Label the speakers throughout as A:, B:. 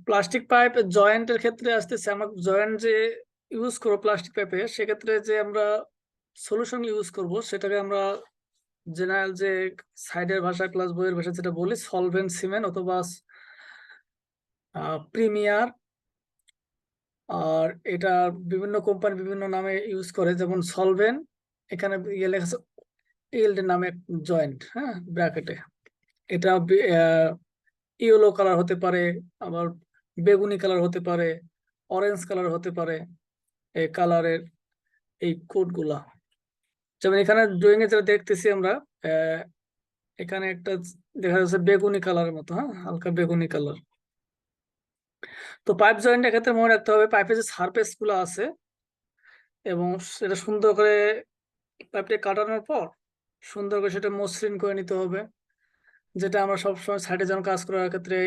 A: Plastic pipe জয়েন্টের ক্ষেত্রে আসতেছে, আমরা জয়েন্ট যে ইউজ করবো প্লাস্টিক পাইপে, সেক্ষেত্রে যে আমরা সলিউশন ইউজ করব সেটাকে আমরা জেনারেল যে সাইডের ভাষায় প্লাস বইয়ের ভাষায় যেটা বলি সলভেন্ট সিমেন্ট অথবা প্রিমিয়ার। আর এটা বিভিন্ন কোম্পানি বিভিন্ন নামে ইউজ করে, যেমন সলভেন্ট, এখানে ইয়ে লেখা আছে ইল্ড নামে জয়েন্ট, হ্যাঁ, ব্র্যাকেটে। এটা ইয়েলো কালার হতে পারে, আবার বেগুনি কালার হতে পারে, অরেঞ্জ কালার হতে পারে। এই কালারের এই কোড গুলা, যেমন এখানে ড্রয়িং এ যেটা দেখতেছি আমরা, আহ, এখানে একটা দেখা যাচ্ছে বেগুনি কালারের মতো, হ্যাঁ, হালকা বেগুনি কালার। তো পাইপ জয়েন্টের ক্ষেত্রে মনে রাখতে হবে পাইপের যে সারফেস গুলো আছে, এবং সেটা সুন্দর করে পাইপটা কাটানোর পর সুন্দর করে সেটা মসৃণ করে নিতে হবে। যেটা আমরা সবসময় সাইডে যখন কাজ করার ক্ষেত্রে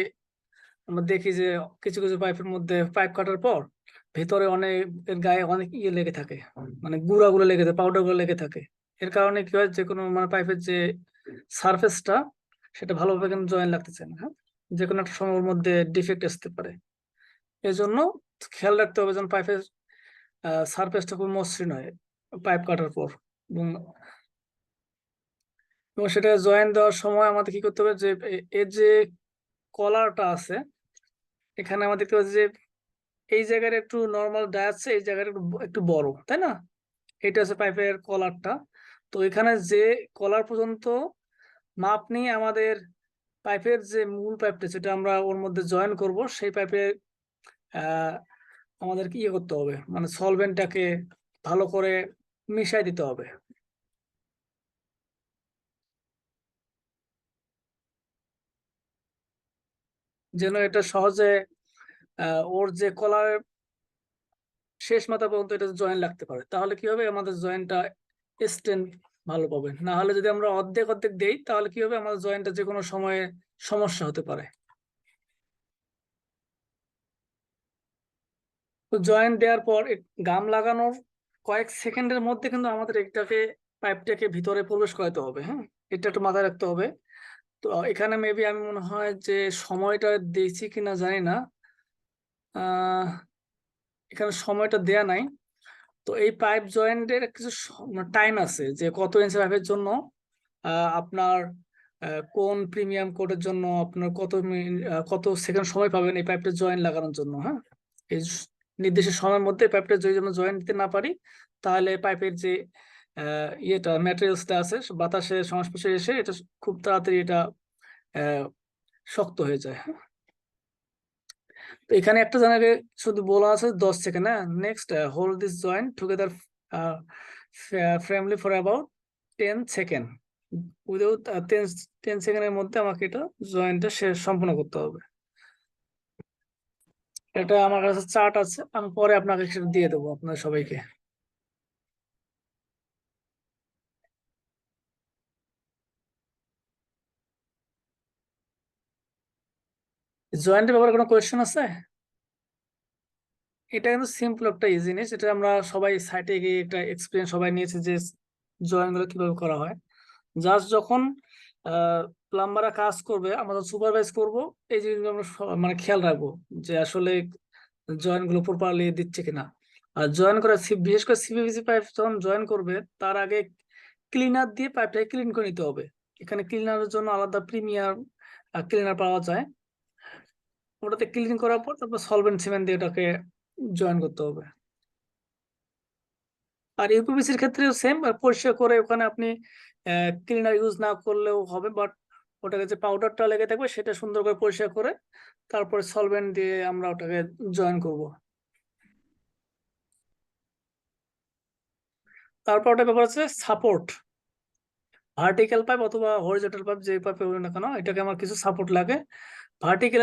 A: আমরা দেখি যে কিছু কিছু পাইপের মধ্যে পাইপ কাটার পর ভেতরে অনেক, এর গায়ে অনেক ইয়ে লেগে থাকে, মানে গুঁড়া গুলো লেগে থাকে, পাউডার গুলো লেগে থাকে। এর কারণে কি হয়, যে কোনো মানে পাইপের যে সারফেসটা সেটা ভালোভাবে কিন্তু জয়েন লাগতেছে না, হ্যাঁ, যে কোনো একটা সময় ওর মধ্যে ডিফেক্ট আসতে পারে। এই জন্য খেয়াল রাখতে হবে যেন পাইপের সারফেসটা খুব মসৃণ হয় পাইপ কাটার পর। এবং এবং সেটা জয়েন দেওয়ার সময় আমাদের কি করতে হবে, যে এর যে কলারটা আছে, এখানে আমাদের দেখতে পাচ্ছি যে এই জায়গার একটু নর্মাল আছে, এই জায়গাটা একটু একটু বড়, তাই না? এটা হচ্ছে পাইপের কলারটা। তো এখানে যে কলার পর্যন্ত মাপ নিয়ে আমাদের পাইপের যে মূল পাইপটা যেটা আমরা ওর মধ্যে জয়েন করব, সেই পাইপে আহ আমাদেরকে ইয়ে করতে হবে, মানে সলভেন্টটাকে ভালো করে মিশাই দিতে হবে, যেন এটা সহজে ওর যে কলার শেষ মাথা পর্যন্ত এটা জয়েন লাগতে পারে। তাহলে কি হবে, আমাদের জয়েন্টটা স্ট্রেন্থ ভালো পাবে। না হলে যদি আমরা অর্ধেক অর্ধেক দেই, তাহলে কি হবে, আমাদের জয়েন্টটা যে কোনো সময়ে সমস্যা হতে পারে। তো জয়েন্ট দেওয়ার পর গাম লাগানোর কয়েক সেকেন্ডের মধ্যে কিন্তু আমাদের এটাকে পাইপটাকে ভিতরে প্রবেশ করাতে হবে, হ্যাঁ, এটা একটু মাথায় রাখতে হবে। তো এখানে মেবি আমি মনে হয় যে সময়টা দিয়েছি কিনা জানি না, আহ এখানে সময়টা দেয়া নাই। তো এই পাইপ জয়েন্টের কিছু টাইম আছে, যে কত ইঞ্চি পাইপের জন্য আপনার কোন প্রিমিয়াম কোডের জন্য আপনার কত সেকেন্ড সময় পাবেন এই পাইপটা জয়েন লাগানোর জন্য, হ্যাঁ। এই নির্দিষ্ট সময়ের মধ্যে পাইপটা যদি আমরা জয়েন দিতে না পারি, তাহলে পাইপের যে ইয়েটা ম্যাটেরিয়ালসটা আছে বাতাসের সংস্পর্শে এসে এটা খুব তাড়াতাড়ি এটা আহ, শক্ত হয়ে যায়, হ্যাঁ। তো এখানে একটা জায়গায় শুধু বলা আছে 10 সেকেন্ড, হ্যাঁ। Next, hold this joint together firmly for about 10 second, without 10 সেকেন্ডের মধ্যে আমাকে এটা জয়েন্টটা শেষ সম্পূর্ণ করতে হবে। এটা আমার কাছে চার্ট আছে, আমি পরে আপনাকে সেটা দিয়ে দেবো আপনার সবাইকে। জয়েন্টের ব্যাপারে কোনো কোয়েশ্চেন আছে? এটা কিন্তু সিম্পল একটা ইজি জিনিস, এটা আমরা সবাই সাইটে গিয়ে একটা এক্সপিরিয়েন্স সবাই নিয়েছে যে জয়েন্ট গুলো কিভাবে করা হয়। জাস্ট যখন প্লাম্বাররা কাজ করবে, আমরা সুপারভাইজ করব, এই জিনিসগুলো আমরা মানে খেয়াল রাখবো যে আসলে জয়েন্ট গুলো প্রপারলি দিচ্ছে কিনা। আর জয়েন করা বিশেষ করে সিপিভিসি পাইপ যখন জয়েন করবে, তার আগে ক্লিনার দিয়ে পাইপটাকে ক্লিন করে নিতে হবে। এখানে ক্লিনারের জন্য আলাদা প্রিমিয়ার ক্লিনার পাওয়া যায়, ওটাতে ক্লিন করার পর তারপর সলভেন্ট সিমেন্ট দিয়ে ওটাকে জয়েন করতে হবে। আর ইউপিভিসির ক্ষেত্রেও সেম, পরিষ্কার করে ওখানে আপনি ক্লিনার ইউজ না করলেও হবে, বাট ওটাকে যে পাউডারটা লেগে থাকবে সেটা সুন্দর করে পরিষ্কার করে তারপরে সলভেন্ট দিয়ে আমরা ওটাকে জয়েন করব। তারপর ওটা ব্যাপার আছে সাপোর্ট, ভার্টিক্যাল পাইপ অথবা হরিজন্টাল পাইপ, যে পাইপ হোক না কেন, এটাকে আমার কিছু সাপোর্ট লাগে। ভার্টিক্যাল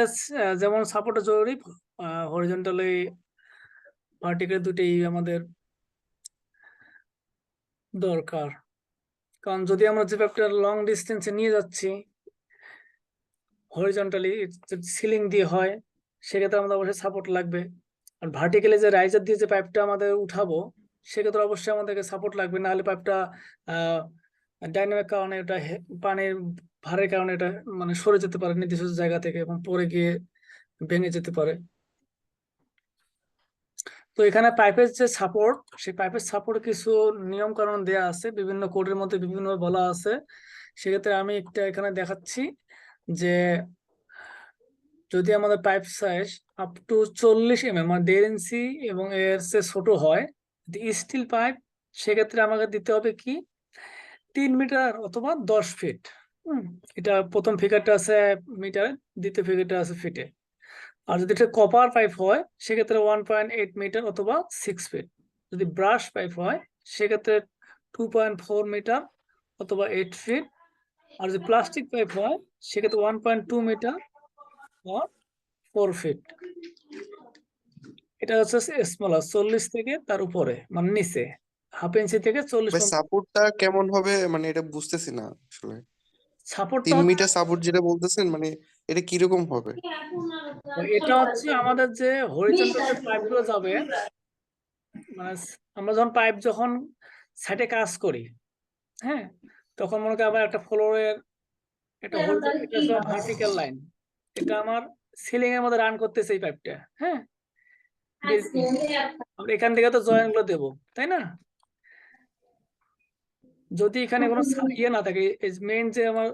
A: যেমন সাপোর্টটা জরুরি, হরিজন্টালি ভার্টিক্যাল দুটেই আমাদের দরকার। কারণ যদি আমরা যে পাইপটা লং ডিস্টেন্সে নিয়ে যাচ্ছি হরিজন্টালি, সিলিং দিয়ে হয়, সেক্ষেত্রে আমাদের অবশ্যই সাপোর্ট লাগবে। আর ভার্টিক্যালি যে রাইজার দিয়ে যে পাইপটা আমাদের উঠাবো, সেক্ষেত্রে অবশ্যই আমাদেরকে সাপোর্ট লাগবে, না হলে পাইপটা ডাইনামিক কারণে এটা পানির ভারের কারণে এটা মানে সরে যেতে পারে নির্দিষ্ট জায়গা থেকে এবং পরে গিয়ে ভেঙে যেতে পারে। তো এখানে পাইপের যে সাপোর্ট, সেই পাইপের সাপোর্ট কিছু নিয়ম কানুন দেয়া আছে, বিভিন্ন কোডের মধ্যে বিভিন্ন বলা আছে। সেক্ষেত্রে আমি একটা এখানে দেখাচ্ছি যে যদি আমাদের pipe size up to 40 mm মানে 1.5 ইঞ্চি এবং এর চেয়ে ছোট হয়, স্টিল পাইপ, সেক্ষেত্রে আমাকে দিতে হবে কি 3 মিটার অথবা 10 ফিট। এটা প্রথম ফিগারটা আছে মিটারে, দ্বিতীয় ফিগারটা আছে ফিটে। আর যদি এটা কপার পাইপ হয় সেক্ষেত্রে 1.8 মিটার অথবা 6 ফিট। যদি ব্রাশ পাইপ হয় সেক্ষেত্রে 2.4 মিটার অথবা 8 ফিট। আর যদি প্লাস্টিক পাইপ হয় সেক্ষেত্রে 1.2 মিটার বা 4 ফিট। এটা হচ্ছে স্মলার, 40 থেকে তার উপরে মানে নিচে, হাফ ইঞ্চি থেকে 40
B: ভাই সাপোর্টটা কেমন হবে, মানে এটা বুঝতেছি না আসলে।
A: সাপোর্টটা
B: 3 মিটার সাপোর্ট যেটা বলতেছেন, মানে এটা কিরকম হবে?
A: এটা হচ্ছে আমাদের যে হরিজন্টাল যে পাইপ গুলো যাবে, মানে আমরা যখন সাইডে কাজ করি, হ্যাঁ, তখন মনে করি আবার একটা ফ্লোরের একটা এটা হচ্ছে ভার্টিক্যাল লাইন, এটা আমার সিলিং এর মধ্যে রান করতেছে এই পাইপটা, হ্যাঁ। আমরা এখান থেকে তো জয়েন্ট গুলো দেবো, তাই না? যদি এখানে কোনো ইয়ে না থাকে, মেইন যে আমার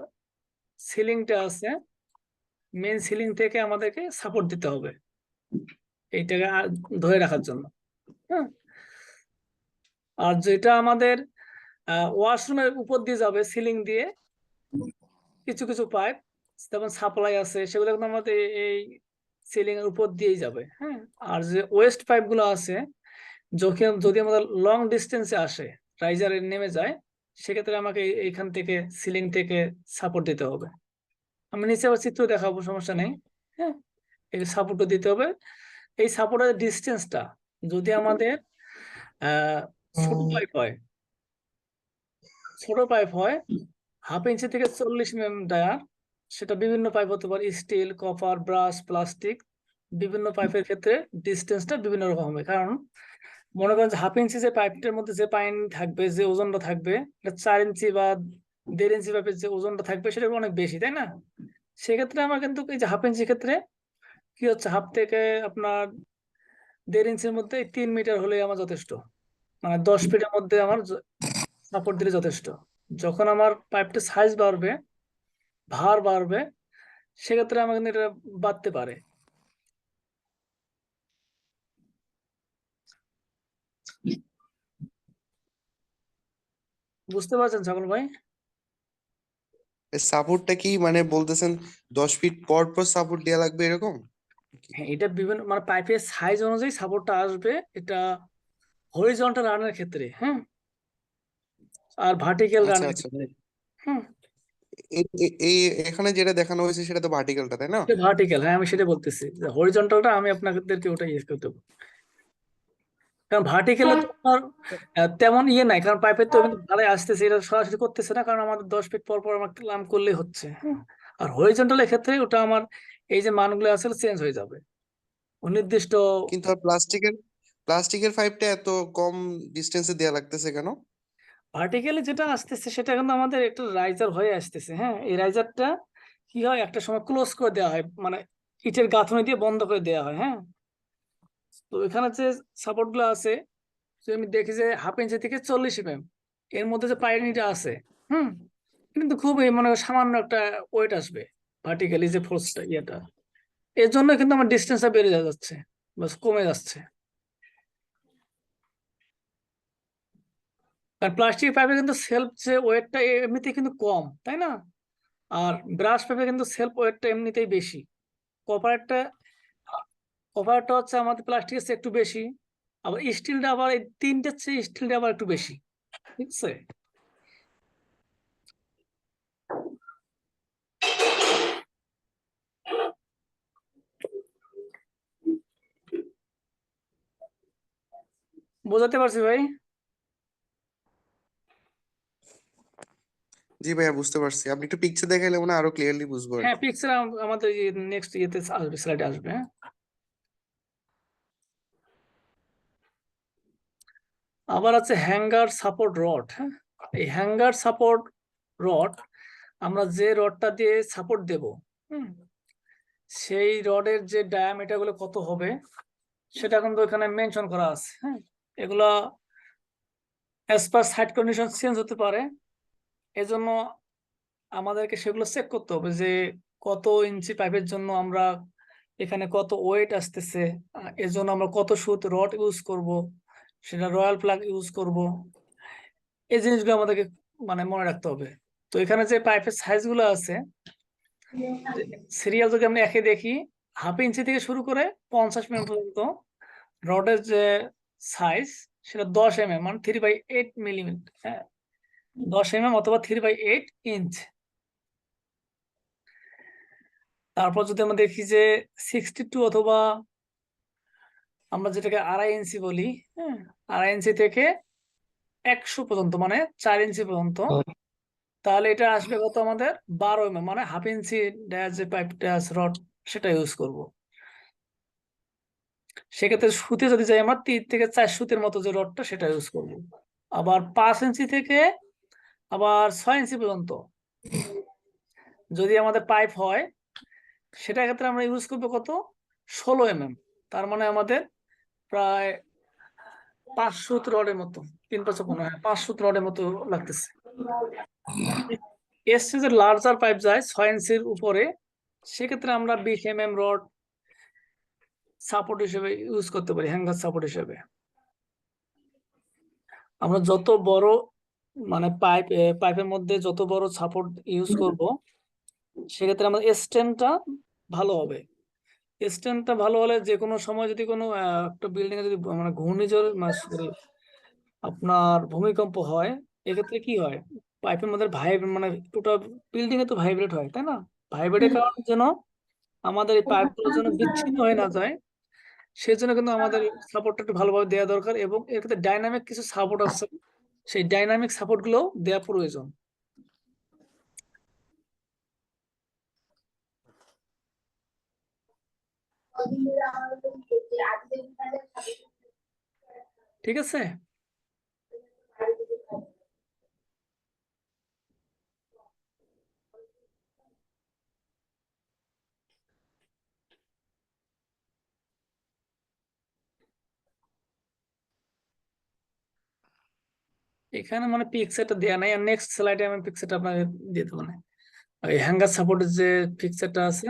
A: সিলিংটা আছে, মেইন সিলিং থেকে আমাদেরকে সাপোর্ট দিতে হবে এইটাকে ধরে রাখার জন্য, হ্যাঁ। আর যেটা আমাদের ওয়াশরুমের উপর দিয়ে যাবে সিলিং দিয়ে, কিছু কিছু পাইপ যেমন সাপ্লাই আছে, সেগুলো কিন্তু আমাদের এই সিলিং এর উপর দিয়েই যাবে, হ্যাঁ। আর যে ওয়েস্ট পাইপ গুলো আছে, যদি আমাদের লং ডিস্টেন্সে আসে, রাইজারে নেমে যায়, সেক্ষেত্রে আমাকে এইখান থেকে সিলিং থেকে সাপোর্ট দিতে হবে। আমি নিচে আবার চিত্র দেখাবো, সমস্যা নেই, হ্যাঁ। এই সাপোর্টটা দিতে হবে। এই সাপোর্টের ডিস্টেন্সটা যদি আমাদের ছোট পাইপ হয়, হাফ ইঞ্চি থেকে 40 mm ডায়ার, সেটা বিভিন্ন পাইপ হতে পারে, স্টিল, কপার, ব্রাশ, প্লাস্টিক, বিভিন্ন পাইপের ক্ষেত্রে ডিস্টেন্সটা বিভিন্ন রকম হবে। কারণ মনে করেন যে হাফ ইঞ্চি যে পাইপটার মধ্যে যে পাইন থাকবে, যে ওজনটা থাকবে, এটা 4 ইঞ্চি বা 1.5 ইঞ্চি পাইপের যে ওজনটা থাকবে সেটা অনেক বেশি, তাই না? সেক্ষেত্রে আমার কিন্তু এই যে হাফ ইঞ্চি ক্ষেত্রে কি হচ্ছে, হাফ থেকে আপনার 1.5 ইঞ্চির মধ্যে 3 মিটার হলে আমার যথেষ্ট, মানে 10 ফিটের মধ্যে আমার সাপোর্ট দিলে যথেষ্ট। যখন আমার পাইপটা সাইজ বাড়বে, ভার বাড়বে, সেক্ষেত্রে আমার কিন্তু এটা বাড়তে পারে। বুঝতে পারছেন সকল ভাই?
B: সাপোর্টটা কি মানে বলতেছেন 10 ফিট পর পর সাপোর্ট দেওয়া লাগবে এরকম?
A: হ্যাঁ, এটা বিভিন্ন মানে পাইপের সাইজ অনুযায়ী সাপোর্টটা আসবে, এটা হরিজন্টাল রানের ক্ষেত্রে, হ্যাঁ, আর ভার্টিক্যাল
B: আচ্ছা
A: রানের
B: আচ্ছা।
A: ক্ষেত্রে। হুম।
B: এই এখানে যেটা দেখানো হয়েছে সেটা তো ভার্টিক্যালটা, তাই না?
A: ভার্টিক্যাল, হ্যাঁ, আমি সেটা বলতেছি, হরিজন্টালটা আমি আপনাদেরকে ওটা ইয়ে করতে দেবো। কারণ ভার্টিক্যালে তো আপনার তেমন ইয়ে নাই, কারণ পাইপের তো কিন্তু ঢালাই আসতেছে, এটা সরাসরি করতেছে না, কারণ আমাদের 10 ফিট পর পর আমার ক্লাম করলেই হচ্ছে, হ্যাঁ। আর হরিজন্টালের ক্ষেত্রে ওটা আমার এই যে মানগুলো আছে চেঞ্জ হয়ে যাবে, ও নির্দিষ্ট।
B: কিন্তু আর প্লাস্টিকের পাইপটা এত কম ডিস্টেন্সে দেয়া লাগতেছে কেন?
A: ভার্টিক্যালি যেটা আসতেছে সেটা কিন্তু আমাদের একটা রাইজার হয়ে আসতেছে, হ্যাঁ। এই রাইজারটা কি হয়, একটা সময় ক্লোজ করে দেওয়া হয়, মানে ইটের গাঁথনি দিয়ে বন্ধ করে দেওয়া হয়, হ্যাঁ। তো এখানে যে সাপোর্ট গুলো আছে, যে আমি দেখি যে হাফ ইঞ্চি থেকে 40 mm, এর মধ্যে যে পাইনিটা আছে, হুম, কিন্তু খুবই মানে সামান্য একটা ওয়েট আসবে ভার্টিক্যালি যে ফোর্সটা ইয়েটা, এর জন্য কিন্তু আমার ডিস্টেন্সটা বেড়ে যাচ্ছে, বাস কমে যাচ্ছে। আর প্লাস্টিক পাইপে কিন্তু সেলফ যে ওয়েটটা এমনিতে কিন্তু কম, তাই না? আর ব্রাশ পেপে কিন্তু সেলফ ওয়েটটা এমনিতেই বেশি। কপারটা কপারটা হচ্ছে আমাদের প্লাস্টিকের চেয়ে একটু বেশি, আবার স্টিলটা আবার এই তিনটের চেয়ে স্টিলটা আবার একটু বেশি, ঠিক আছে? বোঝাতে পারছি ভাই?
B: জি ভাইয়া, বুঝতে পারছি। আপনি একটু পিকচার দেখাইলে মনে হয় আরো ক্লিয়ারলি বুঝবো আর
A: হ্যাঁ,
B: কি।
A: পিকচার আমাদের নেক্সট ইয়েতে আসবে, স্লাইডে আসবে, হ্যাঁ। আবার আছে হ্যাঙ্গার সাপোর্ট রড, হ্যাঁ। এই হ্যাঙ্গার সাপোর্ট রড আমরা যে রডটা দিয়ে সাপোর্ট দেব, হুম, সেই রডের যে ডায়ামিটার গুলো কত হবে সেটা কিন্তু এখানে মেনশন করা আছে। হ্যাঁ, এগুলা as per site condition change হতে পারে, এজন্য আমাদেরকে সেগুলো চেক করতে হবে যে কত ইঞ্চি পাইপের জন্য আমরা এখানে কত ওয়েট আসতেছে, এর জন্য আমরা কত সুত রড ইউজ করব, সেটা রয়্যাল প্লাগ ইউজ করব, এই জিনিসগুলো আমাদেরকে মানে মনে রাখতে হবে। তো এখানে যে পাইপের সাইজ গুলো আছে, সিরিয়াল যদি আমরা একে দেখি, হাফ ইঞ্চি থেকে শুরু করে 50 mm পর্যন্ত রডের যে সাইজ সেটা 10 mm, মানে 3/8 মিলিমিটার। হ্যাঁ, 10 mm অথবা 3/8 ইঞ্চ। তারপর যদি আমরা দেখি যে 62 অথবা আমরা যেটাকে 2.5 ইঞ্চি বলি, হ্যাঁ, 2.5 ইঞ্চি থেকে 100 পর্যন্ত, মানে 4 ইঞ্চি পর্যন্ত, তাহলে এটা আসবে কত আমাদের 12 mm, মানে হাফ ইঞ্চি ড্যাশ যে পাইপ ড্যাশ রড সেটা ইউজ করব। সেক্ষেত্রে সুতে যদি যাই আমরা 3 থেকে 4 সুতের মতো যে রডটা সেটা ইউজ করব। আবার 5 ইঞ্চি থেকে আবার 6 ইঞ্চি পর্যন্ত যদি আমাদের পাইপ হয়, সেটার ক্ষেত্রে আমরা ইউজ করবো কত, 16 mm। তার মানে আমাদের প্রায় 5 সুত রডের মতো, 3 5 15, হ্যাঁ 5 সুত রডের মতো লাগতেছে। এর চেয়ে যে লার্জার পাইপ যায় 6 ইঞ্চির উপরে, সেক্ষেত্রে আমরা 20 mm রড সাপোর্ট হিসেবে ইউজ করতে পারি, হ্যাঙ্গার সাপোর্ট হিসেবে। আমরা যত বড় মানে পাইপের মধ্যে যত বড় সাপোর্ট ইউজ করব, সেক্ষেত্রে আমাদের স্ট্যান্ডটা ভালো হবে। স্ট্যান্ডটা ভালো হলে যে কোনো সময় যদি কোনো একটা বিল্ডিং এ যদি মানে ঘূর্ণিঝড় sorry, আপনার ভূমিকম্প হয়, এক্ষেত্রে কি হয়, পাইপের মধ্যে মানে টোটাল বিল্ডিং এ তো ভাইব্রেট হয়, তাই না? ভাইব্রেটের কারণে যেন আমাদের এই পাইপগুলো যেন বিচ্ছিন্ন হয়ে না যায়, সেই জন্য কিন্তু আমাদের সাপোর্টটা একটু ভালোভাবে দেওয়া দরকার, এবং এর ক্ষেত্রে ডাইনামিক কিছু সাপোর্ট আছে, সেই ডাইনামিক সাপোর্ট গুলো দেওয়া প্রয়োজন। ঠিক আছে। এখানে মানে পিকচারটা দেয়া নাই, আর নেক্সট স্লাইডে আমি পিকচারটা আপনাকে দিয়ে দেবো, মানে ওই হ্যাঙ্গার সাপোর্টের যে পিকচারটা আছে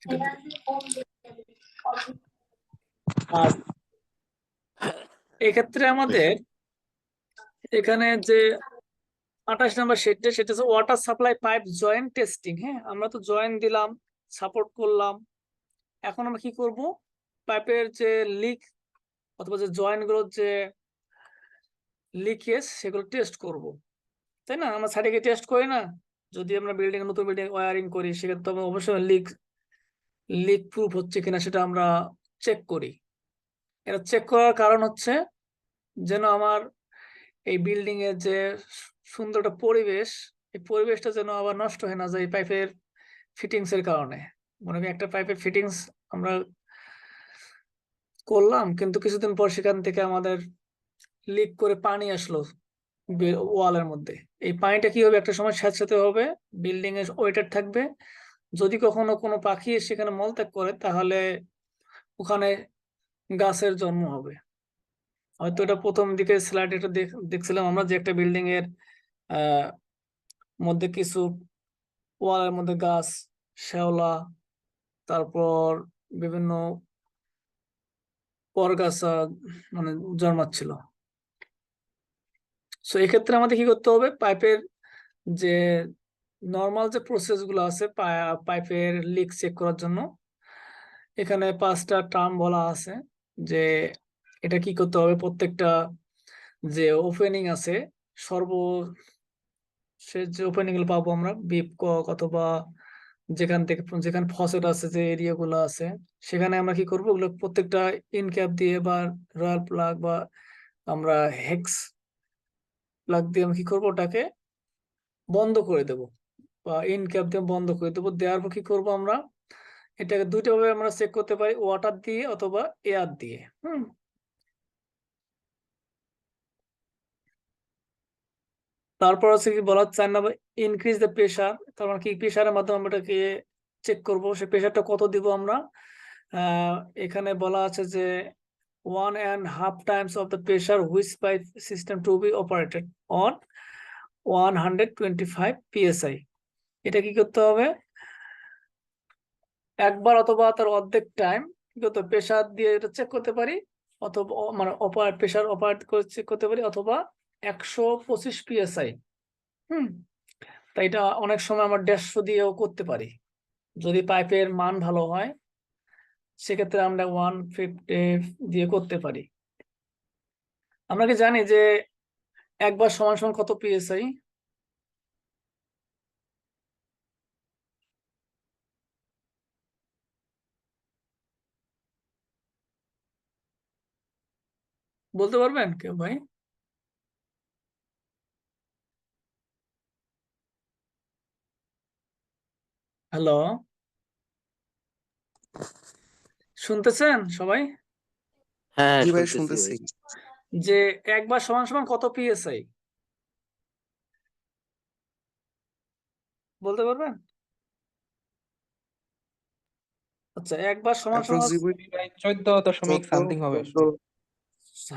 A: সেটা দিয়ে। আর এক্ষেত্রে আমাদের এখানে যে 28 নম্বর সেটটা, সেটা হচ্ছে water supply pipe joint testing. হ্যাঁ, আমরা তো জয়েন্ট দিলাম, সাপোর্ট করলাম, এখন আমরা কি করব, পাইপের যে লিক অথবা যে জয়েন্ট গুলোর যে লিকেজ সেগুলো টেস্ট করব, তাই না? আমরা সাইডে গিয়ে টেস্ট করি না? যদি আমরা বিল্ডিং নতুন বিল্ডিং ওয়্যারিং করি, সেক্ষেত্রে আমরা অবশ্যই লিক প্রুফ হচ্ছে কিনা সেটা আমরা চেক করি। এটা চেক করার কারণ হচ্ছে যেন আমার এই বিল্ডিং এর যে সুন্দর একটা পরিবেশ, এই পরিবেশটা যেন আবার নষ্ট হয়ে না যায় এই পাইপের ফিটিংস এর কারণে। মনে করি একটা পাইপের ফিটিংস আমরা করলাম, কিন্তু কিছুদিন পর সেখান থেকে আমাদের লিক করে পানি আসলো ওয়ালের মধ্যে। এই পানিটা কি হবে, একটা সময় স্যাঁতসেঁতে হবে, বিল্ডিং এর ওয়েটেড থাকবে, যদি কখনো কোনো পাখি সেখানে মলত্যাগ করে তাহলে ওখানে গাছের জন্ম হবে। হয়তো এটা প্রথম দিকে স্লাইড এটা দেখছিলাম আমরা, যে একটা বিল্ডিং এর আহ মধ্যে কিছু ওয়ালের মধ্যে গাছ, শ্যাওলা, তারপর বিভিন্ন পরগাছা মানে জন্মাচ্ছিল। সো এক্ষেত্রে আমাদের কি করতে হবে, পাইপের যে নর্মাল যে প্রসেস গুলো আছে পাইপের লিক চেক করার জন্য, এখানে 5টা টার্ম বলা আছে, যে এটা কি করতে হবে, প্রত্যেকটা যে ওপেনিং আছে, সর্বশেষ যে ওপেনিং গুলো পাবো আমরা বিপ কক, অথবা যেখানে ফসেট আছে যে এরিয়া গুলো আছে, সেখানে আমরা কি করবো, ওগুলো প্রত্যেকটা ইন ক্যাপ দিয়ে বা রয়্যাল প্লাগ বা আমরা হেক্স প্লাগ দিয়ে আমরা কি করবো, ওটাকে বন্ধ করে দেব, বা ইন ক্যাপ দিয়ে বন্ধ করে দেবো। দেওয়ার পর কি করবো, আমরা এটাকে দুইটা ভাবে আমরা চেক করতে পারি, ওয়াটার দিয়ে অথবা এয়ার দিয়ে। তারপর হচ্ছে কি বলা হচ্ছে 4 নম্বর, ইনক্রিজ দ্য প্রেশার। তার মানে কি, প্রেশারের মাধ্যমে আমরা এটাকে চেক করব, সেই প্রেসারটা কত দিব আমরা। এখানে বলা আছে যে 1.5 times of the pressure which pipe system to be operated on 125 psi। এটা কি করতে হবে, একবার অথবা তার অর্ধেক টাইম কি করতে প্রেসার দিয়ে এটা চেক করতে পারি, অথবা মানে প্রেসার অপারেট করে চেক করতে পারি, অথবা 125 psi। তাই এটা অনেক সময় আমরা 150 দিয়েও করতে পারি, যদি পাইপের মান ভালো হয় সেক্ষেত্রে আমরা 150 দিয়ে করতে পারি। আমরা কি জানি যে একবার সমান সমান কত পিএসআই? বলতে পারবেন কেউ ভাই? হ্যালো, শুনতেছেন সবাই?
C: হ্যাঁ
B: জি ভাই,
C: শুনতেছি ভাই।
B: শুনতেছি।
A: যে একবার সমান সমান কত পিএসআই বলতে পারবেন? আচ্ছা, একবার সমান সমান
B: অ্যাপ্রক্সিমেটলি
D: প্রায় 14 দশমিক সামথিং হবে।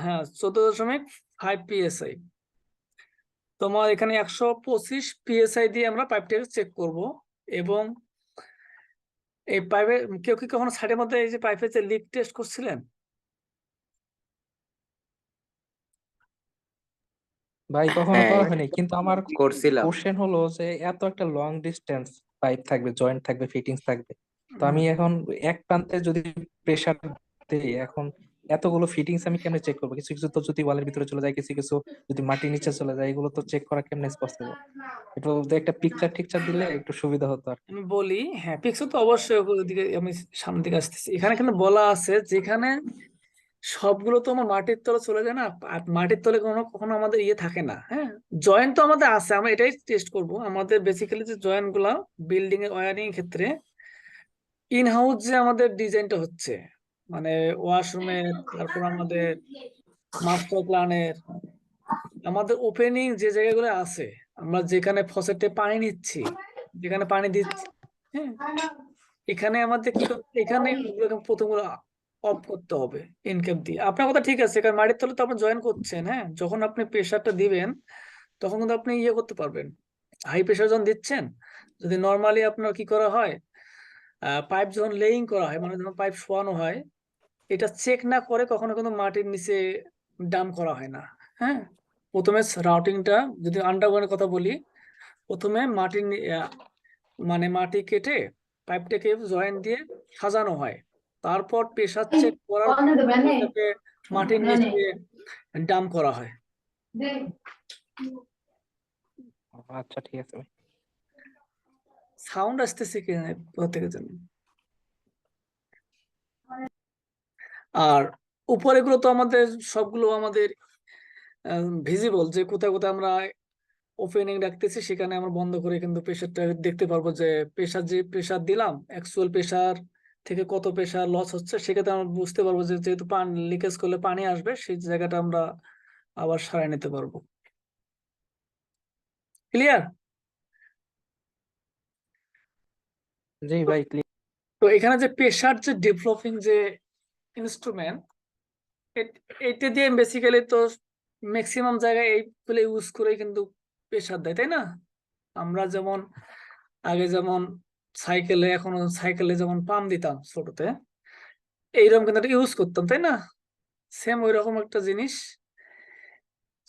A: হ্যাঁ 14.5 পিএসআই। তোমার এখানে 125 পিএসআই দিয়ে আমরা পাইপটাকে চেক করব। এবং এই পাইপে কেউ কি কখনো সাইডের মধ্যে এই যে পাইপের যে লিক টেস্ট করছিলেন?
D: ভাই কখনো
C: হ্যাঁ
D: করা হয়নি, কিন্তু আমার
C: করছিলাম।
D: কোশ্চেন হলো যে এত একটা লং ডিস্টেন্স পাইপ থাকবে, জয়েন্ট থাকবে, ফিটিংস থাকবে, তো আমি এখন এক প্রান্তে যদি প্রেসার দিই, এখন এতগুলো ফিটিংস আমি কেমনে চেক করবো? কিছু কিছু তো যদি ওয়ালের ভিতরে চলে যায়, কিছু কিছু যদি মাটির নিচে চলে যায়, এগুলো তো চেক করা কেমনে পসিবল? একটু যদি একটা পিকচার টিকচার দিলে একটু সুবিধা হতো আর কি।
A: আমি বলি, হ্যাঁ পিক্সেল তো অবশ্যই ওদিকে আমি সামনের দিকে আসতেছি। এখানে কিন্তু বলা আছে যেখানে সবগুলো তো আমার মাটির তলে চলে যায় না, আর মাটির তলে কোনো কখনো আমাদের ইয়ে থাকে না। হ্যাঁ, জয়েন্ট তো আমাদের আছে, আমরা এটাই টেস্ট করব। আমাদের বেসিক্যালি যে জয়েন্ট গুলা বিল্ডিং এর ওয়ারিং এর ক্ষেত্রে ইন হাউস যে আমাদের ডিজাইনটা হচ্ছে, মানে ওয়াশরুমের, তারপর আমাদের মাস্টার প্ল্যানের, আমাদের ওপেনিং যে জায়গাগুলো আছে, আমরা যেখানে ফসেটে পানি নিচ্ছি, যেখানে পানি দিচ্ছি, হ্যাঁ এখানে আমাদের কি করতে, এখানে প্রথম অফ করতে হবে ইনকেপ দিয়ে। আপনার কথা ঠিক আছে, কারণ মাটির তলে তো আপনি জয়েন করছেন। হ্যাঁ, যখন আপনি প্রেসারটা দিবেন তখন কিন্তু আপনি ইয়ে করতে পারবেন। হাই প্রেসার যখন দিচ্ছেন, যদি নর্মালি আপনার কি করা হয়, পাইপ যখন লেইং করা হয়, মানে যখন পাইপ শোয়ানো হয়, এটা চেক না করে কখনো কিন্তু মাটির নিচে ডাম করা হয় না। হ্যাঁ, প্রথমে রাউটিংটা, যদি আন্ডারগ্রাউন্ডের কথা বলি, প্রথমে মাটির মানে মাটি কেটে পাইপটাকে জয়েন্ট দিয়ে সাজানো হয়, তারপর প্রেসার চেক করার পর এটাকে মাটির নিচে ডাম করা হয়।
D: আচ্ছা ঠিক আছে ভাই।
A: সাউন্ড আসতেছে কি কোথা থেকে জানি। আর উপরে গুলো তো আমাদের সবগুলো আমাদের ভিজিবল, যে কোথায় কোথায় আমরা ওপেনিং রাখতেছি সেখানে আমরা বন্ধ করে কিন্তু প্রেসারটা দেখতে পারবো, যে প্রেসার যে প্রেসার দিলাম অ্যাকচুয়াল প্রেসার থেকে কত প্রেসার লস হচ্ছে, সেক্ষেত্রে আমরা বুঝতে পারবো যে যেহেতু পানি লিকেজ করলে পানি আসবে, সেই জায়গাটা আমরা আবার সারাই নিতে পারবো। ক্লিয়ার?
D: জি ভাই ক্লিয়ার।
A: তো এখানে যে প্রেসার যে ডেভেলপিং যে ইনস্ট্রুমেন্ট, এটা দিয়ে বেসিক্যালি তো ম্যাক্সিমাম জায়গায় এইগুলো ইউজ করে কিন্তু প্রেসার দেয়, তাই না? আমরা যেমন আগে যেমন সাইকেলে, এখনো সাইকেলে যেমন পাম্প দিতাম ছোটতে, এইরকম কিন্তু ইউজ করতাম, তাই না? সেম ওই রকম একটা জিনিস,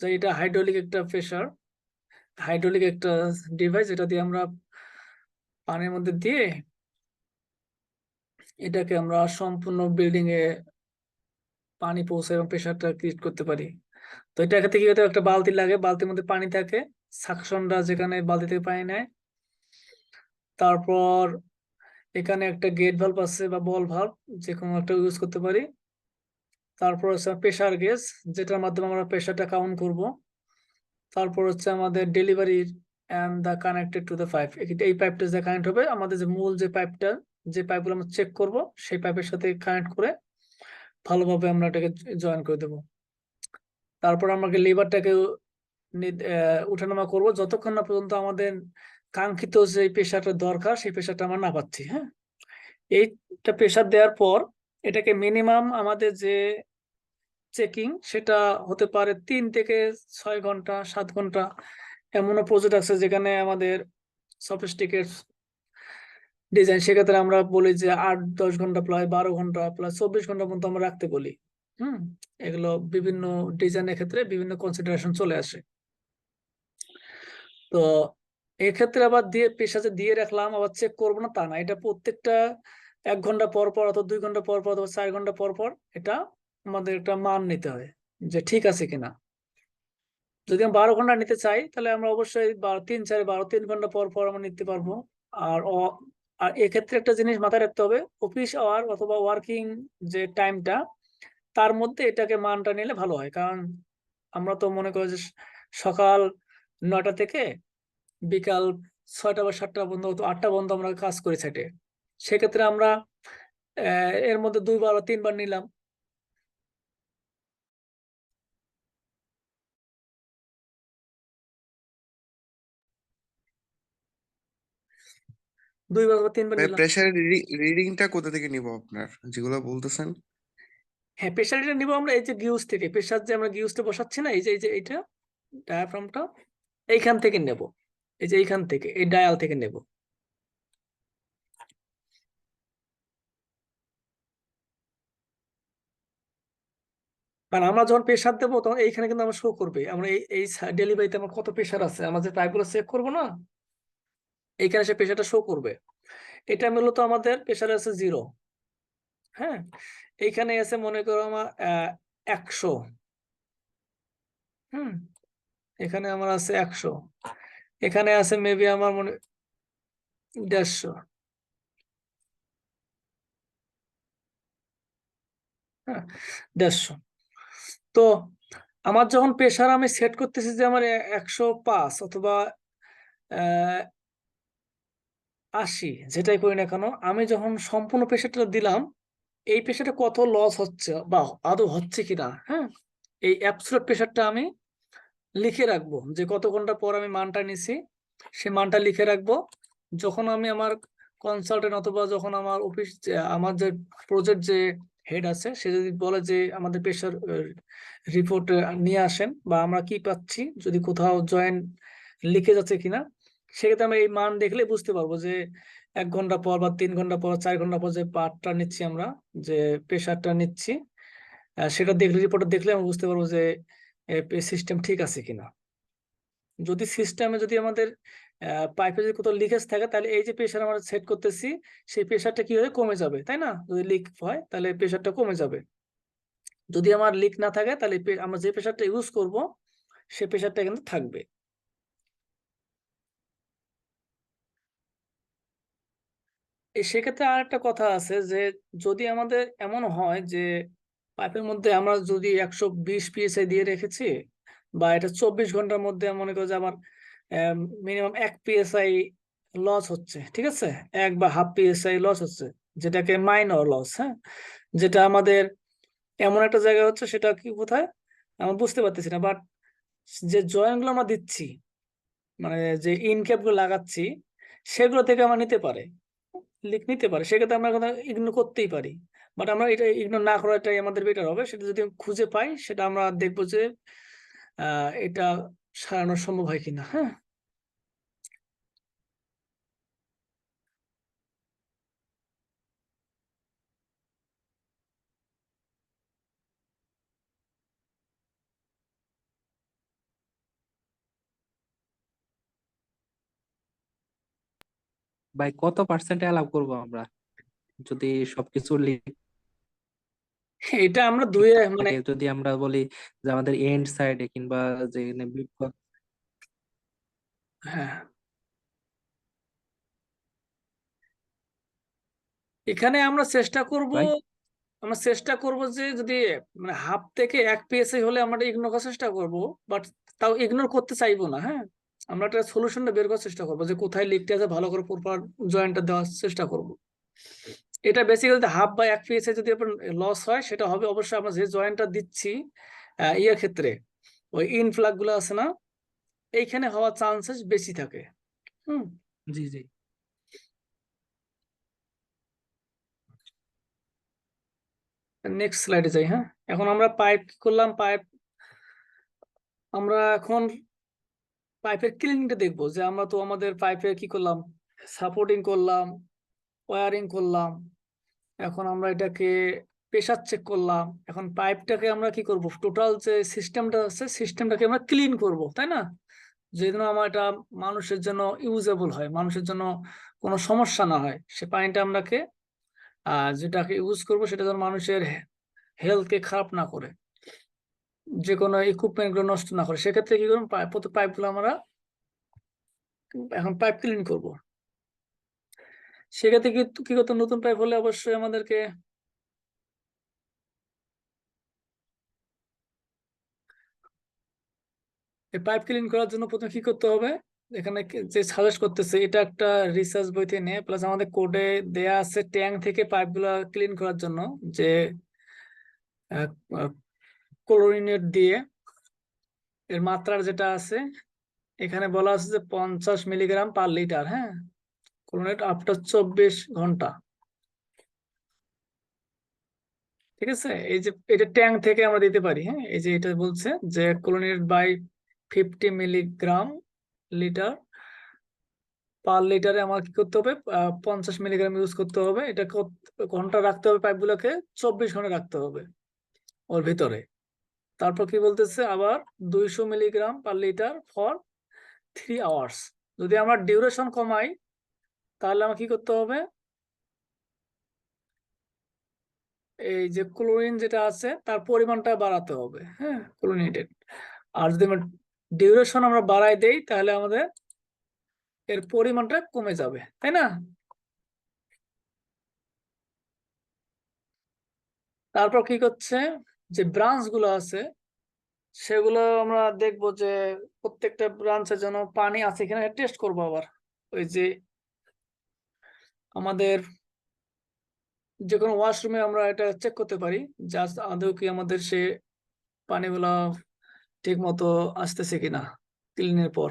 A: যে এটা হাইড্রোলিক একটা প্রেসার, হাইড্রোলিক একটা ডিভাইস, এটা দিয়ে আমরা পানির মধ্যে দিয়ে এটাকে আমরা সম্পূর্ণ বিল্ডিং এ পানি পৌঁছে এবং প্রেসারটা ক্রিয়েট করতে পারি। তো এটা ক্ষেত্রে কি হতে, একটা বালতি লাগে, বালতির মধ্যে পানি থাকে, সাকশনটা যেখানে বালতি থেকে পানি নেয়, তারপর এখানে একটা গেট ভালভ আছে বা বল ভালভ, যে কোনো একটা ইউজ করতে পারি। তারপর হচ্ছে প্রেসার গেজ, যেটার মাধ্যমে আমরা প্রেসারটা কাউন্ট করব। তারপর হচ্ছে আমাদের delivery and the connected to the pipe, এই পাইপটা যে কানেক্ট হবে আমাদের যে মূল যে পাইপটা, যে পাইপগুলো আমরা চেক করব, সেই পাইপের সাথে কানেক্ট করে ভালোভাবে আমরা এটাকে জয়েন করে দেবো। তারপর আমাকে লিভারটাকে উঠানামা করব, যতক্ষণ না পর্যন্ত আমাদের কাঙ্ক্ষিত যে প্রেশারটা দরকার সেই প্রেশারটা আমরা না পাচ্ছি। হ্যাঁ, এইটা প্রেশার দেওয়ার পর এটাকে মিনিমাম আমাদের যে চেকিং সেটা হতে পারে 3 থেকে 6 ঘন্টা 7 ঘন্টা। এমনও প্রজেক্ট আছে যেখানে আমাদের সফিস্টিকেট ডিজাইন, সেক্ষেত্রে আমরা বলি যে 8-10 ঘন্টা প্রায় 12 ঘন্টা প্লাস 24 ঘন্টা পর্যন্ত আমরা রাখতে বলি। এগুলো বিভিন্ন ডিজাইনের ক্ষেত্রে বিভিন্ন কনসিডারেশন চলে আসে। তো এক্ষেত্রে আবার দিয়ে পেশাতে দিয়ে রাখলাম, আবার চেক করবো না তা না, এটা প্রত্যেকটা 1 ঘন্টা পর পর অথবা 2 ঘন্টা পর পর অথবা 4 ঘন্টা পর পর এটা আমাদের একটা মান নিতে হয় যে ঠিক আছে কিনা। যদি আমি 12 ঘন্টা নিতে চাই তাহলে আমরা অবশ্যই 3 ঘন্টা পর পর আমরা নিতে পারবো। আর আর এক্ষেত্রে একটা জিনিস মাথায় রাখতে হবে, অফিস আওয়ার অথবা ওয়ার্কিং যে টাইমটা তার মধ্যে এটাকে মানটা নিলে ভালো হয়। কারণ আমরা তো মনে করি যে সকাল 9টা থেকে বিকাল 6টা বা 7টা পর্যন্ত, 8টা পর্যন্ত আমরা কাজ করি সাইটে। সেক্ষেত্রে আমরা এর মধ্যে 2বার বা 3বার নিলাম। দুইবার বা 3বার
B: ভাই
A: নিলাম।
B: প্রেসারের রিডিংটা কোথা থেকে নিব আপনার যেগুলো বলতেছেন?
A: হ্যাঁ, প্রেশারটা নিব আমরা এই যে গিউজ থেকে, প্রেশার যে আমরা গিউজটা বসাচ্ছি না, এই যে এইটা ডায়াফ্রামটা এইখান থেকে নেব, এই যে এইখান থেকে এই ডায়াল থেকে নেব। কারণ আমরা যখন প্রেশার দেবো তখন এইখানে কিন্তু আমরা শো করবে, আমরা এই ডেলিভারিতে আমার কত প্রেশার আছে, আমরা যে পাইপগুলো চেক করবো না, এইখানে সে প্রেশারটা শো করবে। এটা মূলত আমাদের প্রেশার আছে 0। হ্যাঁ, এইখানে আছে মনে করো আমার 100। এখানে আমার আছে 100, এখানে আছে মেবি আমার মনে 150। হ্যাঁ, 150। তো আমার যখন প্রেশার আমি সেট করতেছি যে আমার 105 অথবা 80, যেটাই করি না কেন, আমি যখন সম্পূর্ণ প্রেশারটা দিলাম, এই প্রেশারটা কত লস হচ্ছে বা আদৌ হচ্ছে কিনা, হ্যাঁ, এই অ্যাবসলিউট প্রেশারটা আমি লিখে রাখবো যে কত ঘন্টা পর আমি মানটা নিছি, সে মানটা লিখে রাখবো। যখন আমি আমার কনসালটেন্ট অথবা যখন আমার অফিস আমার যে প্রজেক্ট যে হেড আছে সে যদি বলে যে আমাদের প্রেশার রিপোর্ট নিয়ে আসেন বা আমরা কি পাচ্ছি, যদি কোথাও জয়েন্ট লিখে যাচ্ছে কিনা, সেক্ষেত্রে আমরা এই মান দেখলে বুঝতে পারবো যে 1 ঘন্টা পর বা 3 ঘন্টা পর 4 ঘন্টা পর যে পার্টটা নিচ্ছি আমরা, যে প্রেশারটা নিচ্ছি, সেটা দেখলে রিপোর্টটা দেখলে আমরা বুঝতে পারবো যে সিস্টেম ঠিক আছে কিনা। যদি সিস্টেমে যদি আমাদের পাইপে যদি কোথাও লিকেজ থাকে তাহলে এই যে প্রেশার আমরা সেট করতেছি সেই প্রেশারটা কি হবে, কমে যাবে, তাই না? যদি লিক হয় তাহলে প্রেশারটা কমে যাবে। যদি আমার লিক না থাকে তাহলে আমরা যে প্রেশারটা ইউজ করব সেই প্রেশারটা কিন্তু থাকবে। সেক্ষেত্রে আর একটা কথা আছে যে যদি আমাদের এমন হয় যে পাইপের মধ্যে আমরা যদি 120 PSI দিয়ে রেখেছি বা এটা 24 ঘন্টার মধ্যে মনে করো যে আমার মিনিমাম 1 PSI লস হচ্ছে, ঠিক আছে, 1 বা হাফ PSI লস হচ্ছে, যেটাকে মাইনর লস, হ্যাঁ, যেটা আমাদের এমন একটা জায়গা হচ্ছে, সেটা কি কোথায় আমরা বুঝতে পারতেছি না, বাট যে জয়েন্ট গুলো আমরা দিচ্ছি, মানে যে ইনক্যাপ গুলো লাগাচ্ছি, সেগুলো থেকে আমরা নিতে পারে, লিক নিতে পারে, সেক্ষেত্রে আমরা ইগনোর করতেই পারি। বাট আমরা এটা ইগনোর না করাটাই আমাদের বেটার হবে। সেটা যদি খুঁজে পাই সেটা আমরা দেখবো যে এটা সারানো সম্ভব হয় কিনা। হ্যাঁ,
D: ভাই কত পার্সেন্ট অ্যালাউ করবো আমরা যদি সবকিছু
A: এটা আমরা দুই
D: ঠিকঠাক
A: মানে
D: থাকে? যদি আমরা বলি যে আমাদের এন্ড সাইডে কিংবা যে
A: হ্যাঁ, এখানে
D: ভাই
A: আমরা চেষ্টা করব যে যদি মানে হাফ থেকে 1 PSI হলে আমরা ইগনোর করার চেষ্টা করব, বাট তাও ইগনোর করতে চাইবো না। হ্যাঁ, আমরা একটা সলিউশনটা বের করার চেষ্টা করবো যে কোথায় লিকটা আছে, ভালো করে প্রপার জয়েন্টটা দেওয়ার চেষ্টা করব। এটা বেসিক্যালি হাফ বা 1 PSI যদি আপনার লস হয় সেটা হবে অবশ্যই আমরা যে জয়েন্টটা দিচ্ছি ইয়ের ক্ষেত্রে, ওই ইনফ্লাগ গুলো আছে না, এইখানে হওয়ার চান্সেস বেশি থাকে। হুম, জি জি। নেক্সট স্লাইডে যাই। হ্যাঁ, এখন আমরা পাইপ করলাম। আমরা এখন পাইপের ক্লিনিংটা দেখবো, যে আমরা তো আমাদের পাইপে কি করলাম, সাপোর্টিং করলাম, ওয়ারিং করলাম। এখন আমরা এটাকে প্রেসার চেক করলাম। এখন পাইপটাকে আমরা কি করব, টোটাল যে সিস্টেমটা আছে সিস্টেমটাকে আমরা ক্লিন করব, তাই না? যেন আমার এটা মানুষের জন্য ইউজেবল হয়, মানুষের জন্য কোনো সমস্যা না হয়, সে পানিটা আমরাকে যেটাকে ইউজ করব সেটা যেন মানুষের হেলথকে খারাপ না করে, যে কোনো ইকুইপমেন্ট গুলো নষ্ট না করে। সেক্ষেত্রে কি করবো, পাইপ গুলো আমরা এখন পাইপ ক্লিন করব। সেক্ষেত্রে কি কি করতে, নতুন পাইপ হলে অবশ্যই আমাদেরকে এই পাইপ ক্লিন করার জন্য প্রথমে কি করতে হবে, এখানে যে সাজেস্ট করতেছে এটা একটা রিসার্চ বই থেকে নেয়, প্লাস আমাদের কোডে দেয়া আছে ট্যাঙ্ক থেকে পাইপ গুলা ক্লিন করার জন্য যে ক্লোরিনেট দিয়ে এর মাত্রার যেটা আছে, এখানে বলা আছে যে 50 মিলিগ্রাম/লিটার। হ্যাঁ, ক্লোরিনেট আফটার 24 ঘন্টা। ঠিক আছে, এই যে এটা ট্যাঙ্ক থেকে আমরা দিতে পারি। হ্যাঁ, এই যে এটা বলছে যে ক্লোরিনেট বাই 50 মিলিগ্রাম/লিটারে আমার কি করতে হবে, 50 মিলিগ্রাম ইউজ করতে হবে। এটা ঘন্টা রাখতে হবে, পাইপগুলোকে 24 ঘন্টা রাখতে হবে ওর ভিতরে। তারপর কি বলতেছে আবার 200 মিলিগ্রাম/লিটার ফর 3 আওয়ার্স। যদি আমরা ডিউরেশন কমাই তাহলে আমার কি করতে হবে, এই যে ক্লোরিন যেটা আছে তার পরিমাণটা বাড়াতে হবে। হ্যাঁ, ক্লোরিনেটেড। আর যদি আমরা ডিউরেশন আমরা বাড়াই দেই তাহলে আমাদের এর পরিমাণটা কমে যাবে, তাই না? তারপর কি করছে, যে ব্রাঞ্চ গুলো আছে সেগুলো আমরা দেখবো যে প্রত্যেকটা ব্রাঞ্চের জন্য পানি আছে এখানে টেস্ট করবো আবার। ওই যে আমাদের যে কোনো ওয়াশরুমে আমরা এটা চেক করতে পারি, জাস্ট আদৌ কি আমাদের সে পানিগুলা ঠিক মতো আসতেছে কিনা ক্লিনের পর।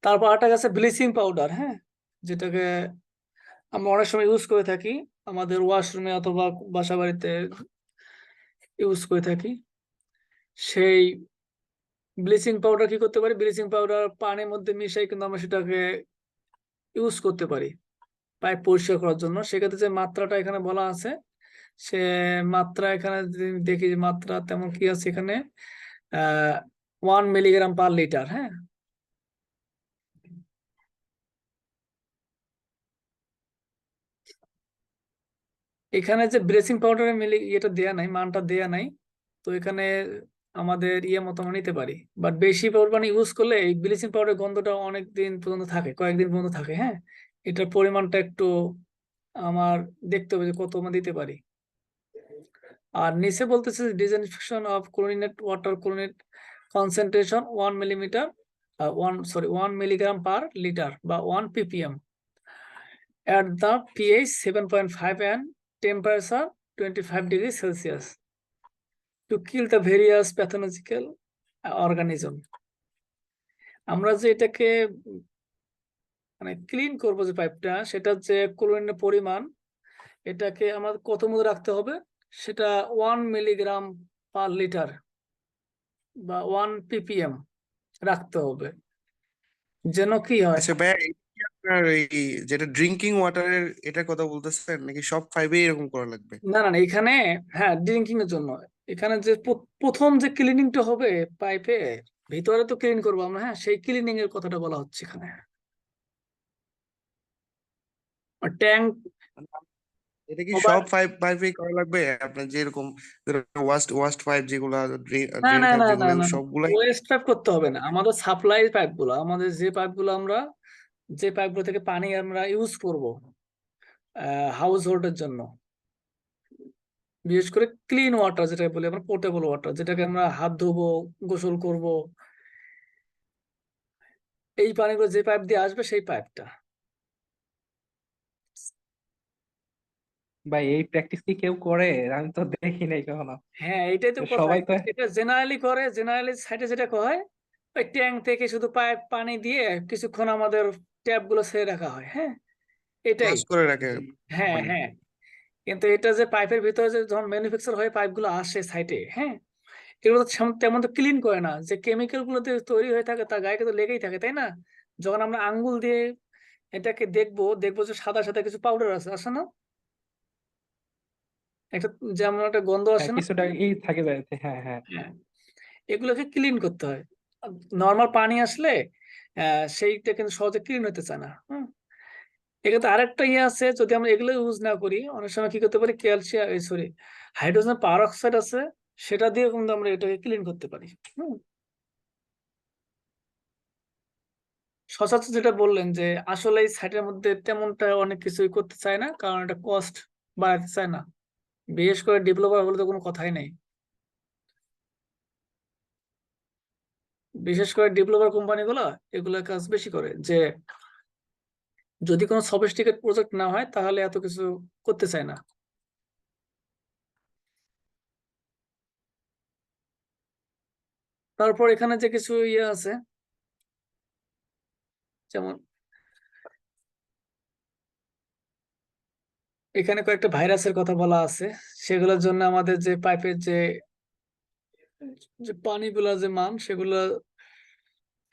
A: তারপর আরেকটা আছে ব্লিচিং পাউডার। হ্যাঁ, যেটাকে আমরা অনেক সময় ইউজ করে থাকি আমাদের ওয়াশরুমে অথবা বাসা বাড়িতে ইউজ করে থাকি। সেই ব্লিচিং পাউডার কি করতে পারি, ব্লিচিং পাউডার পানির মধ্যে মিশাই কিন্তু আমরা সেটাকে ইউজ করতে পারি পাইপ পরিষ্কার করার জন্য। সেক্ষেত্রে যে মাত্রাটা এখানে বলা আছে, সে মাত্রা এখানে যদি দেখি যে মাত্রা তেমন কি আছে এখানে, 1 মিলিগ্রাম/লিটার। হ্যাঁ, এখানে যে ব্লিচিং পাউডারের এটা দেয়া নাই, মানটা দেয়া নাই। তো এখানে আমাদের মতো আমরা নিতে পারি, বাট বেশি পরিমাণে ইউজ করলে এই ব্লিচিং পাউডারের গন্ধটা অনেক দিন পর্যন্ত থাকে, কয়েকদিন পর্যন্ত থাকে। হ্যাঁ, এটার পরিমাণটা একটু আমার দেখতে হবে যে কত আমরা দিতে পারি। আর নিচে বলতেছে ডিসইনফেকশন অফ ক্লোরিনেট ওয়াটার, ক্লোরিনেট কনসেন্ট্রেশন 1 মিলিগ্রাম/লিটার বা 1 ppm at the pH 7.5 and temperature 25 degrees Celsius to kill the various pathological organism। আমরা যে এটাকে মানে ক্লিন করবো যে পাইপটা, সেটা যে ক্লোরিনের পরিমাণ এটাকে আমাদের কত মধ্যে রাখতে হবে, সেটা 1 মিলিগ্রাম/লিটার বা 1 ppm রাখতে হবে, যেন কি হয়।
B: আচ্ছা ভাইয়া, এই কি আপনার এই যেটা ড্রিঙ্কিং ওয়াটারের এটার কথা বলতেছেন, নাকি সব ফাইভে এরকম করা লাগবে?
A: না না না, এখানে হ্যাঁ ড্রিঙ্কিং এর জন্য। এখানে যে প্রথম যে ক্লিনিংটা হবে পাইপে ভিতরে তো ক্লিন করবো আমরা, হ্যাঁ সেই ক্লিনিং এর কথাটা বলা হচ্ছে এখানে। ট্যাঙ্ক
B: এটা কি সব ফাইভেই করা লাগবে? আপনার যেরকম ওয়াস্ট ওয়াস্ট পাইপ যেগুলা,
A: না
B: ড্রেন
A: না
B: পাইপ
A: না না
B: যেগুলো,
A: না,
B: সবগুলাই?
A: ওয়েস্ট পাইপ করতে হবে না। আমাদের সাপ্লাই পাইপ গুলো, আমাদের যে পাইপ গুলো আমরা যে পাইপ গুলো থেকে পানি আমরা ইউজ করব হাউস হোল্ডের জন্য, বিশেষ করে ক্লিন ওয়াটার যেটা বলি আমরা, পোর্টেবল ওয়াটার, যেটাকে আমরা হাত ধোবো, গোসল করব, এই পানিগুলো যে পাইপ দিয়ে আসবে সেই পাইপটা।
D: ভাই এই প্র্যাকটিস কি কেউ করে? আমি তো দেখি নাই কখনো।
A: হ্যাঁ, এটাই তো কথা।
D: সবাই তো
A: এটা জেনারেলি করে, জেনারেলি সাইডে যেটা হয় ওই ট্যাঙ্ক থেকে শুধু পাইপ পানি দিয়ে কিছুক্ষণ আমাদের ট্যাপ গুলো ছেড়ে রাখা হয়, হ্যাঁ এটাই।
B: ক্লোজ করে রাখে
A: হ্যাঁ
B: মানে।
A: হ্যাঁ, কিন্তু এটা যে পাইপের ভিতরে যে যখন ম্যানুফ্যাকচার হয়ে পাইপ গুলো আসে সাইটে, হ্যাঁ এগুলো তো তেমন তো ক্লিন করে না, যে কেমিক্যাল গুলো দিয়ে তৈরি হয়ে থাকে তার গায়ে তো লেগেই থাকে, তাই না? যখন আমরা আঙ্গুল দিয়ে এটাকে দেখবো, দেখবো যে সাদা সাদা কিছু পাউডার আছে, আসে না? একটা যেমন একটা গন্ধ
D: হ্যাঁ,
A: আসে না?
D: কিছুটা থাকে যায়, হ্যাঁ হ্যাঁ।
A: হ্যাঁ, এগুলোকে ক্লিন করতে হয়। নর্মাল পানি আসলে সেইটা কিন্তু সহজে ক্লিন হতে চায় না। এক্ষেত্রে আরেকটা ইয়ে আছে, যদি আমরা এগুলো ইউজ না করি, অনেক সময় কি করতে পারি, ক্যালসিয়াম সরি হাইড্রোজেন পারঅক্সাইড আছে, সেটা দিয়ে কিন্তু আমরা এটাকে ক্লিন করতে পারি। হুম, সচরাচর যেটা বললেন যে আসলে এই সাইটের মধ্যে তেমনটা অনেক কিছুই করতে চায় না, কারণ এটা কস্ট বাড়াতে চায় না। বিশেষ করে ডেভেলপার হলে তো কোনো কথাই নেই। বিশেষ করে ডেভেলপার কোম্পানিগুলো এগুলো কাজ বেশি করে, যে যদি কোনো সফিস্টিকেট প্রজেক্ট না হয় তাহলে এত কিছু করতে চায় না। তারপর এখানে যে কিছু ইয়ে আছে, যেমন এখানে কয়েকটা ভাইরাসের কথা বলা আছে, সেগুলোর জন্য আমাদের যে পাইপের যে যে পানিগুলা যে মান, সেগুলো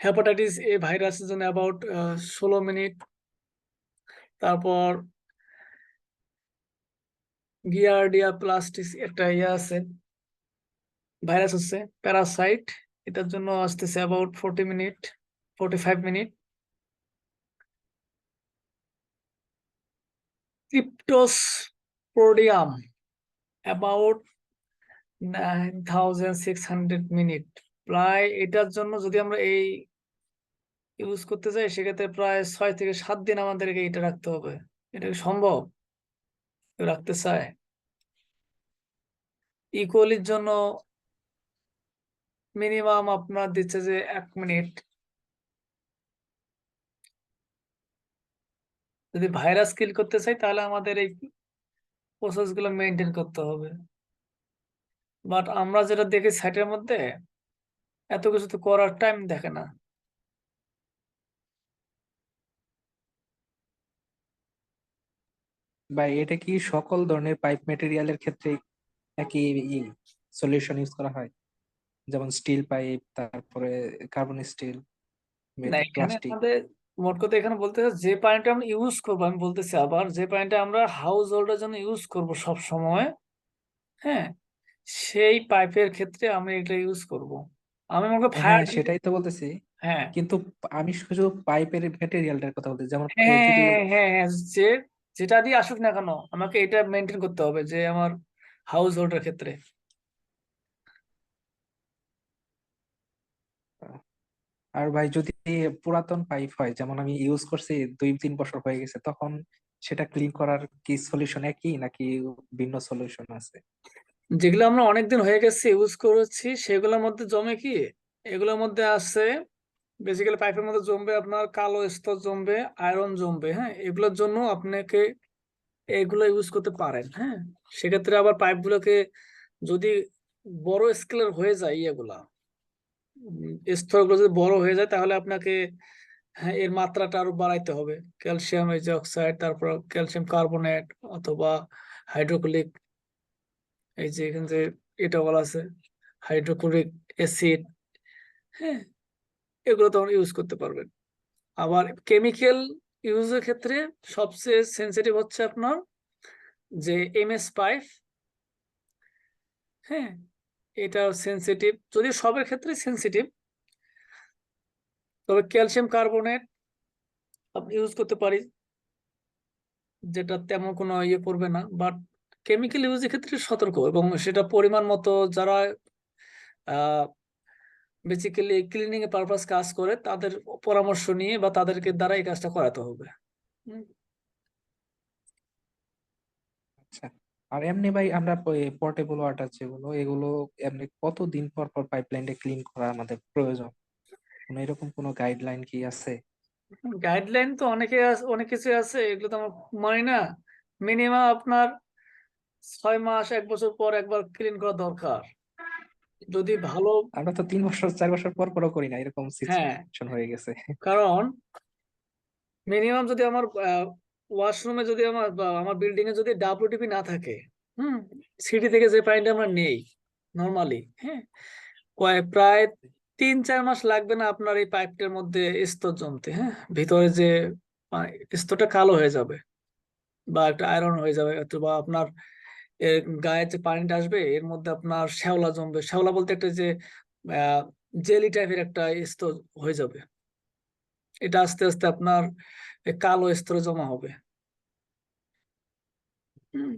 A: হেপাটাইটিস এ ভাইরাসের জন্য অ্যাবাউট 16 মিনিট। তারপর গিয়ারডিয়া প্লাস্টিস একটা ইয়ে আছে, ভাইরাস হচ্ছে প্যারাসাইট, এটার জন্য আসতেছে about 40 minute, 45 minute. Cryptosporidium about 9600 minute. প্রায় এটার জন্য যদি আমরা এই ইউজ করতে চাই, সেক্ষেত্রে প্রায় 6 থেকে 7 দিন আমাদেরকে এটা রাখতে হবে। এটা কি সম্ভব? কেউ রাখতে চায়? ইকোলির জন্য মিনিমাম আপনার দিচ্ছে যে 1 মিনিট। যদি ভাইরাস কিল করতে চাই তাহলে আমাদের এই প্রসেস গুলো মেনটেন করতে হবে। বাট আমরা যেটা দেখি সাইটের মধ্যে, এত কিছু তো করার টাইম দেখে না।
D: বা এটা কি সকল ধরনের পাইপ ম্যাটেরিয়ালের ক্ষেত্রে একই সলিউশন ইউজ করা হয়? যেমন স্টিল পাইপ, তারপরে কার্বন স্টিল,
A: না, এখানে
D: প্লাস্টিক।
A: আমাদের মোট কথা এখানে বলতে চাই, যে পানিটা আমরা ইউজ করবো, আমি বলতেছি আবার, যে পানিটা আমরা হাউস হোল্ডের জন্য ইউজ করব সব সময়, হ্যাঁ সেই পাইপের ক্ষেত্রে আমি এটা ইউজ করব। আমি মনে করি ফায়ার,
D: হ্যাঁ, সেটাই তো বলতেছি।
A: হ্যাঁ
D: কিন্তু আমি শুধু পাইপের ম্যাটেরিয়ালটার কথা বলতেছি, যেমন
A: হ্যাঁ
D: কেউ যদি
A: হ্যাঁ হ্যাঁ হ্যাঁ, যে যেটা দিয়ে আসুক না কেন, আমাকে এটা মেনটেন করতে হবে, যে আমার হাউস হোল্ডের ক্ষেত্রে।
D: আর ভাই যদি পুরাতন পাইপ হয়, যেমন আমি ইউজ করছি 2-3 বছর হয়ে গেছে, তখন সেটা ক্লিন করার কি সলিউশন একই নাকি ভিন্ন সলিউশন আছে?
A: যেগুলো আমরা অনেকদিন হয়ে গেছে ইউজ করেছি, সেগুলোর মধ্যে জমে কি, এগুলোর মধ্যে আছে বেসিক্যালি পাইপের মধ্যে জমবে আপনার কালো স্তর জমবে, আয়রন জমবে, হ্যাঁ এগুলোর জন্য আপনাকে এগুলো ইউজ করতে পারেন। হ্যাঁ, সেক্ষেত্রে আবার পাইপ গুলোকে যদি বড় স্কেলের হয়ে যায় ইয়েগুলা, স্তরগুলো যদি বড় হয়ে যায়, তাহলে আপনাকে হ্যাঁ এর মাত্রাটা আরো বাড়াইতে হবে। ক্যালসিয়াম এই যে অক্সাইড, তারপর ক্যালসিয়াম কার্বনেট অথবা হাইড্রোক্লিক, এই যে এখানে যে এটা বলা আছে হাইড্রোক্লোরিক অ্যাসিড, হ্যাঁ এগুলো তখন ইউজ করতে পারবেন। আবার কেমিক্যাল ইউজের ক্ষেত্রে সবচেয়ে সেন্সিটিভ হচ্ছে আপনার যে এমএস পাইপ, হ্যাঁ এটা সেন্সিটিভ, যদি সবের ক্ষেত্রে সেন্সিটিভ, তবে ক্যালসিয়াম কার্বনেট আপনি ইউজ করতে পারি, যেটা তেমন কোনো ইয়ে করবে না। বাট কেমিক্যাল ইউজের ক্ষেত্রে সতর্ক, এবং সেটা পরিমাণ মতো, যারা বেসিক্যালি ক্লিনিং এর পারপাস কাজ করে তাদের পরামর্শ নিয়ে বা তাদেরকে দ্বারা এই কাজটা করাতে হবে। হুম।
D: আচ্ছা। আর এমনি ভাই আমরা পোর্টেবল ওয়াটার যেগুলো, এগুলো এমনি কতদিন পর পর পাইপলাইনটা ক্লিন করা আমাদের প্রয়োজন? কোনো এরকম কোনো গাইডলাইন কি আছে?
A: গাইডলাইন তো অনেক কিছু আছে, এগুলো তো আমরা মানি না। মিনিমাম আপনার 6 মাস 1 বছর পর একবার ক্লিন করা দরকার, যদি ভালো।
D: আমরা তো 3 বছর 4 বছর পর পরও করি না, এরকম
A: হ্যাঁ,
D: সিচুয়েশন হয়ে গেছে।
A: কারণ মিনিমাম যদি আমার ওয়াশরুমে যদি আমার বিল্ডিং এ যদি ডাব্লিউটিপি না থাকে, সিটি থেকে যে পানিটা আমরা নেই নর্মালি, হ্যাঁ, প্রায় 3-4 মাস লাগবে না আপনার এই পাইপটার মধ্যে স্তর জমতে, হ্যাঁ, ভিতরে যে স্তরটা কালো হয়ে যাবে বা একটা আয়রন হয়ে যাবে, অথবা আপনার এর গায়ে যে পানিটা আসবে এর মধ্যে আপনার শ্যাওলা জমবে। শ্যাওলা বলতে একটা যে জেলি টাইপের একটা স্তর হয়ে যাবে, এটা আস্তে আস্তে আপনার কালো স্তরে জমা হবে। হুম